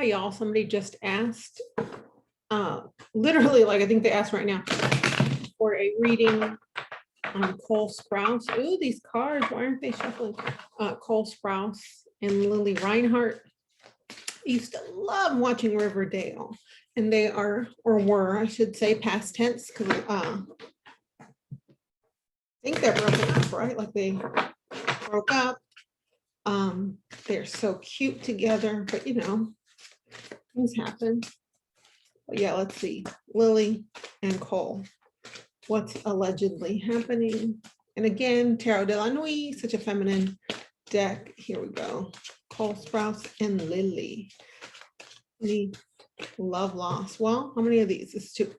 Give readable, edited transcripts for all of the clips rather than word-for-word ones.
Hi, y'all. Somebody just asked, literally, like I think they asked right now for a reading on Cole Sprouse. Ooh, these cards, why aren't they shuffling? Cole Sprouse and Lili Reinhart. I used to love watching Riverdale, and they are, or were, I should say, past tense, because I think they're broken up, right? Like they broke up. They're so cute together, but you know, things happen. But yeah, let's see. Lili and Cole. What's allegedly happening? And again, Tarot de la Nuit, such a feminine deck. Here we go. Cole Sprouse and Lili. Love loss. Well, how many of these? This is 2.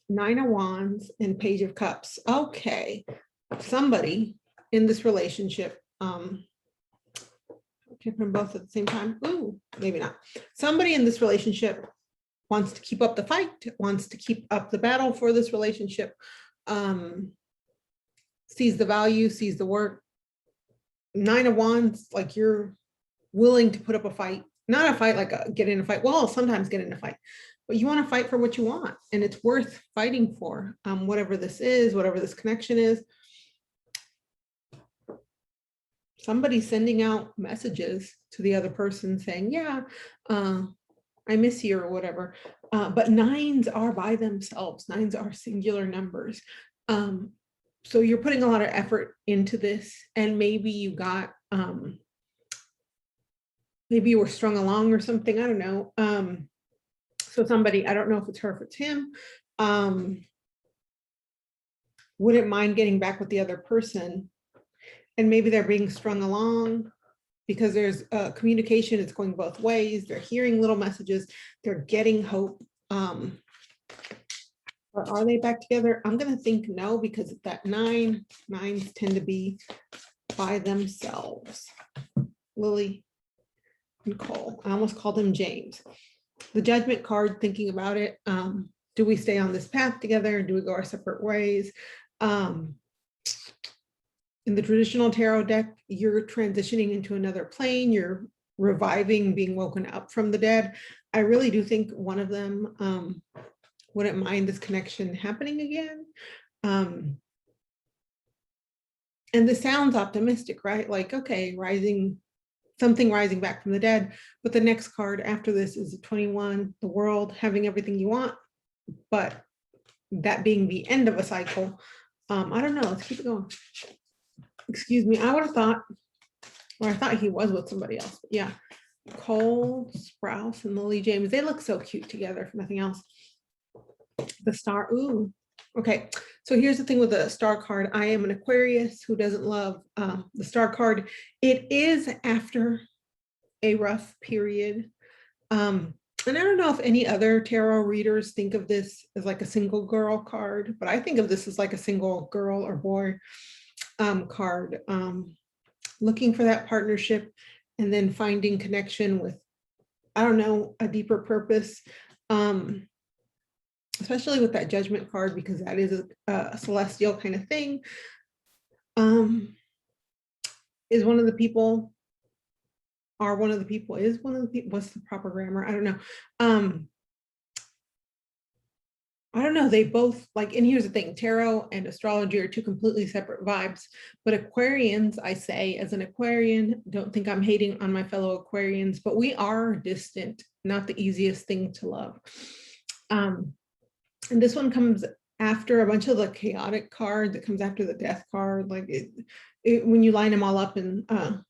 9 of Wands and Page of Cups. Okay. Somebody in this relationship, take them both at the same time. Ooh, maybe not. Somebody in this relationship wants to keep up the fight, wants to keep up the battle for this relationship, sees the value, sees the work. 9 of Wands, like you're willing to put up a fight, not a fight like get in a fight. Well, sometimes get in a fight, but you want to fight for what you want, and it's worth fighting for, whatever this is, whatever this connection is. Somebody sending out messages to the other person saying, yeah, I miss you or whatever. But 9s are by themselves. 9s are singular numbers. So you're putting a lot of effort into this, and maybe you got, maybe you were strung along or something. I don't know. So somebody, I don't know if it's her, if it's him, wouldn't mind getting back with the other person. And maybe they're being strung along because there's communication, it's going both ways. They're hearing little messages, they're getting hope. Or are they back together? I'm gonna think no, because that 9, 9s tend to be by themselves. Lili and Cole, I almost called him James. The Judgment card, thinking about it, do we stay on this path together? Do we go our separate ways? In the traditional tarot deck, you're transitioning into another plane, you're reviving, being woken up from the dead. I really do think one of them wouldn't mind this connection happening again. And this sounds optimistic, right? Like, okay, something rising back from the dead. But the next card after this is 21, the world, having everything you want, but that being the end of a cycle. I don't know, let's keep it going. Excuse me, I would have thought, or I thought he was with somebody else. But yeah, Cole Sprouse and Lili James, they look so cute together, if nothing else. The star, ooh, okay. So here's the thing with the star card. I am an Aquarius who doesn't love the star card. It is after a rough period. And I don't know if any other tarot readers think of this as like a single girl card, but I think of this as like a single girl or boy card, looking for that partnership and then finding connection with, I don't know, a deeper purpose, especially with that Judgment card, because that is a celestial kind of thing. Is one of the people, what's the proper grammar? I don't know. I don't know, they both like, and here's the thing, tarot and astrology are 2 completely separate vibes, but Aquarians, I say as an Aquarian, don't think I'm hating on my fellow Aquarians, but we are distant, not the easiest thing to love. And this one comes after a bunch of the chaotic cards. It comes after the death card, like when you line them all up and put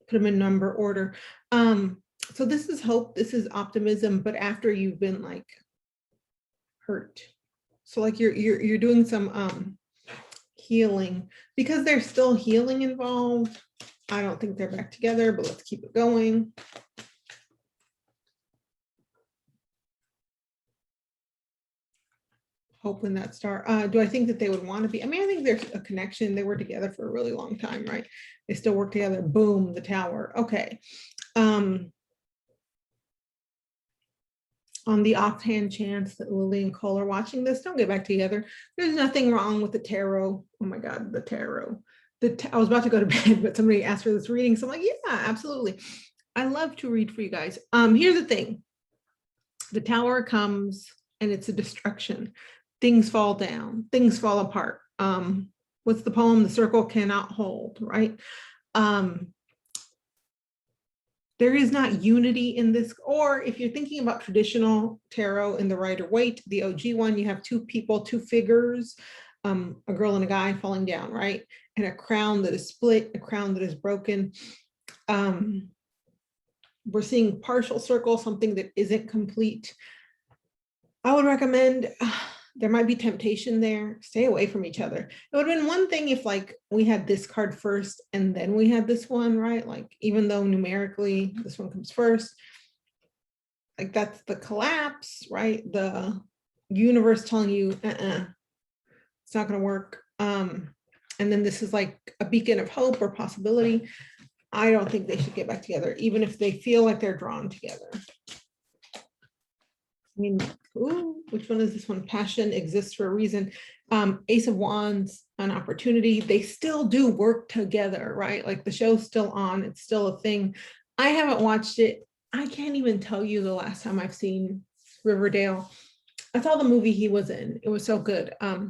them in number order. So this is hope, this is optimism, but after you've been like hurt. So like you're doing some healing, because there's still healing involved. I don't think they're back together, but let's keep it going. Hope in that star. Do I think that they would want to be? I mean, I think there's a connection. They were together for a really long time, right? They still work together. Boom, the Tower. Okay. On the offhand chance that Lili and Cole are watching this, don't get back together. There's nothing wrong with the tarot. Oh my God, the tarot. I was about to go to bed, but somebody asked for this reading. So I'm like, yeah, absolutely. I love to read for you guys. Here's the thing. The Tower comes and it's a destruction. Things fall down, things fall apart. What's the poem? The circle cannot hold, right? There is not unity in this, or if you're thinking about traditional tarot in the Rider-Waite, the OG one, you have two people, two figures, a girl and a guy falling down, right? And a crown that is split, a crown that is broken. We're seeing partial circle, something that isn't complete. I would recommend, there might be temptation there, stay away from each other. It would have been one thing if like we had this card first and then we had this one, right? Like even though numerically this one comes first, like that's the collapse, right? The universe telling you, it's not gonna work. And then this is like a beacon of hope or possibility. I don't think they should get back together, even if they feel like they're drawn together. I mean, ooh, which one is this one? Passion exists for a reason. Ace of Wands, an opportunity. They still do work together, right? Like the show's still on, it's still a thing. I haven't watched it. I can't even tell you the last time I've seen Riverdale. I saw the movie he was in. It was so good. 5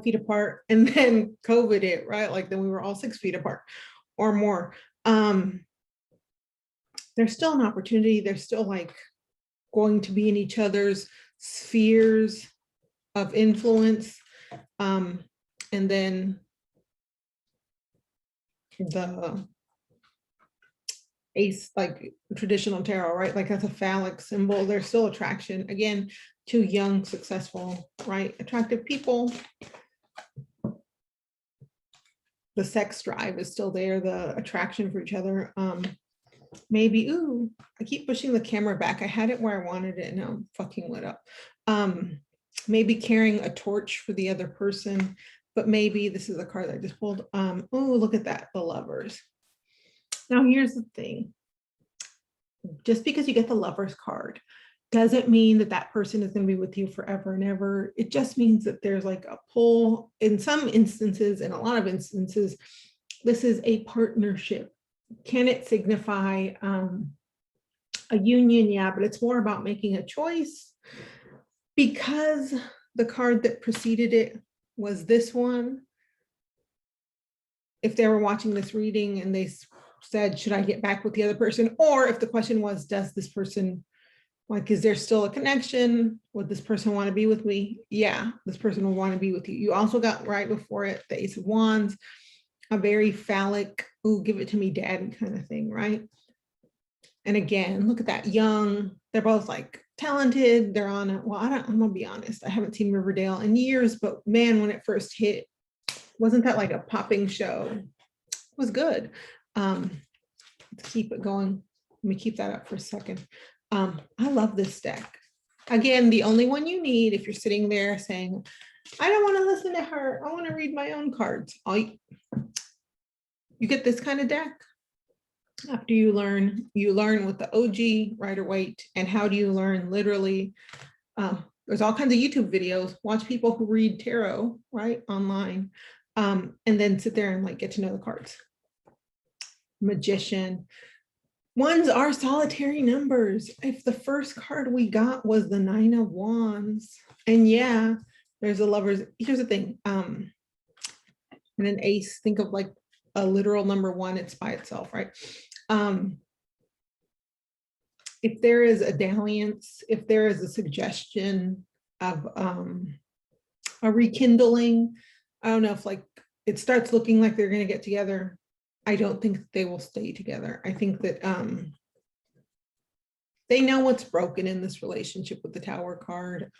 feet apart, and then COVID hit, right? Like then we were all 6 feet apart or more. There's still an opportunity. There's still like going to be in each other's spheres of influence. And then the ace, like traditional tarot, right? Like that's a phallic symbol. There's still attraction. Again, two young, successful, right? Attractive people. The sex drive is still there, the attraction for each other. Maybe, ooh, I keep pushing the camera back. I had it where I wanted it and now I'm fucking it up. Maybe carrying a torch for the other person, but maybe this is a card that I just pulled. Oh, look at that, the Lovers. Now here's the thing. Just because you get the Lovers card doesn't mean that that person is going to be with you forever and ever. It just means that there's like a pull. In some instances, in a lot of instances, this is a partnership. Can it signify a union? Yeah, but it's more about making a choice, because the card that preceded it was this one. If they were watching this reading and they said, should I get back with the other person? Or if the question was, does this person, like, is there still a connection? Would this person want to be with me? Yeah, this person will want to be with you. You also got right before it, the Ace of Wands, a very phallic, ooh, give it to me, daddy kind of thing, right? And again, look at that, young. They're both like talented. They're on it. Well, I'm gonna be honest, I haven't seen Riverdale in years, but man, when it first hit, wasn't that like a popping show? It was good. Let's keep it going. Let me keep that up for a second. I love this deck. Again, the only one you need if you're sitting there saying, I don't want to listen to her, I want to read my own cards. You get this kind of deck. After you learn with the OG Rider-Waite. And how do you learn? Literally, there's all kinds of YouTube videos. Watch people who read tarot, right, online, and then sit there and like get to know the cards. Magician. Ones are solitary numbers. If the first card we got was the 9 of Wands, and yeah, there's a Lovers. Here's the thing. And an ace, think of like a literal number 1, it's by itself, right? If there is a dalliance, if there is a suggestion of a rekindling, I don't know if like it starts looking like they're going to get together. I don't think they will stay together. I think that they know what's broken in this relationship with the Tower card.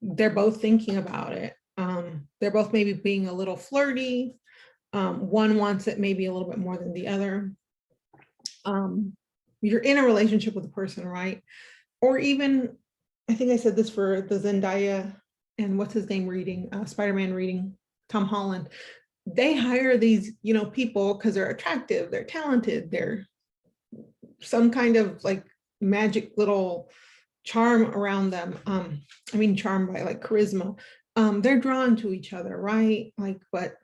They're both thinking about it. They're both maybe being a little flirty. One wants it maybe a little bit more than the other. You're in a relationship with a person, right? Or even, I think I said this for the Zendaya and what's his name reading, Spider-Man reading, Tom Holland. They hire these, people because they're attractive, they're talented, they're some kind of like magic little charm around them. I mean, charm by like charisma. They're drawn to each other, right? Like, but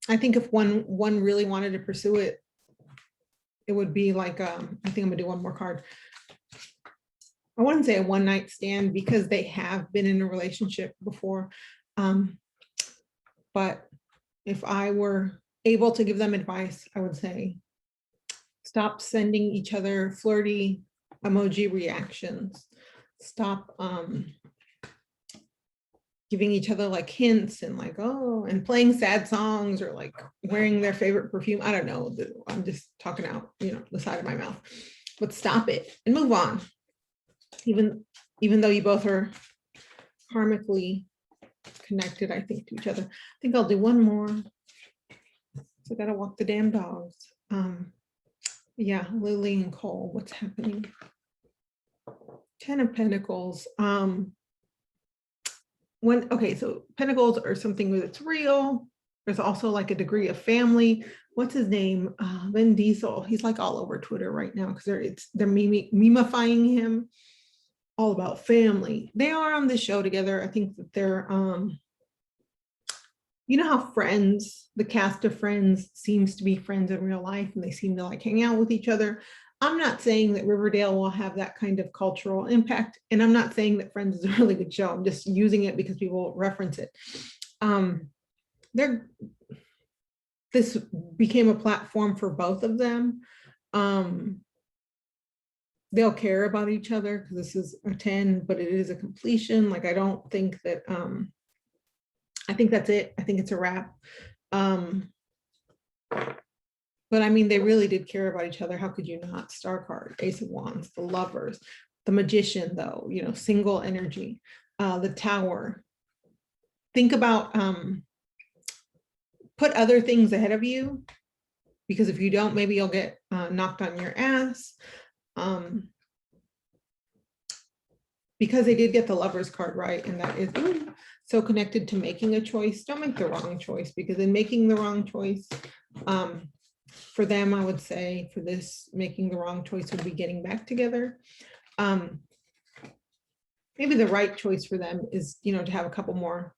I think if one really wanted to pursue it, it would be like, I think I'm gonna do one more card. I wouldn't say a one night stand because they have been in a relationship before. But if I were able to give them advice, I would say, stop sending each other flirty emoji reactions. Stop giving each other like hints and like, oh, and playing sad songs or like wearing their favorite perfume. I don't know. I'm just talking out, the side of my mouth. But stop it and move on. Even though you both are karmically connected, I think, to each other. I think I'll do one more. So I gotta walk the damn dogs. Yeah, Lily and Cole, what's happening? 10 of Pentacles. Okay, so Pentacles are something that's real. There's also like a degree of family. What's his name? Vin Diesel. He's like all over Twitter right now because they're memifying him. All about family. They are on the show together. I think that they're you know how Friends, the cast of Friends seems to be friends in real life and they seem to like hang out with each other. I'm not saying that Riverdale will have that kind of cultural impact, and I'm not saying that Friends is a really good show. I'm just using it because people reference it. This became a platform for both of them. They'll care about each other because this is a 10, but it is a completion. Like, I don't think that, I think that's it. I think it's a wrap. But I mean, they really did care about each other. How could you not? Star card, Ace of Wands, the Lovers, the Magician, though, single energy, the Tower. Think about, put other things ahead of you, because if you don't, maybe you'll get knocked on your ass. Because they did get the Lovers card right, and that is so connected to making a choice. Don't make the wrong choice, because in making the wrong choice, for them, I would say, for this, making the wrong choice would be getting back together. Maybe the right choice for them is, to have a couple more,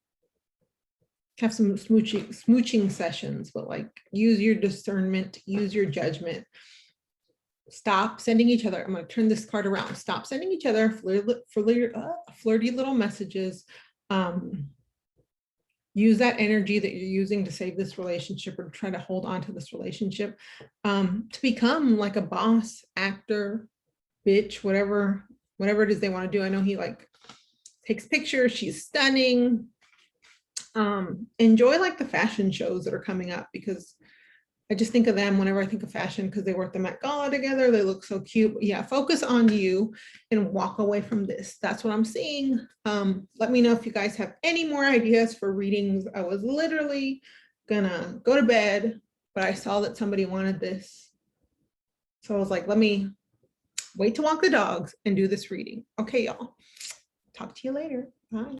have some smooching sessions, but like use your discernment, use your judgment. Stop sending each other, I'm going to turn this card around. Stop sending each other flirty little messages. Use that energy that you're using to save this relationship or to try to hold on to this relationship, to become like a boss, actor, bitch, whatever it is they want to do. I know he like takes pictures. She's stunning. Enjoy like the fashion shows that are coming up, because I just think of them whenever I think of fashion, because they were at the Met Gala together. They look so cute. But yeah, focus on you and walk away from this. That's what I'm seeing. Let me know if you guys have any more ideas for readings. I was literally gonna go to bed, but I saw that somebody wanted this. So I was like, let me wait to walk the dogs and do this reading. Okay, y'all. Talk to you later. Bye.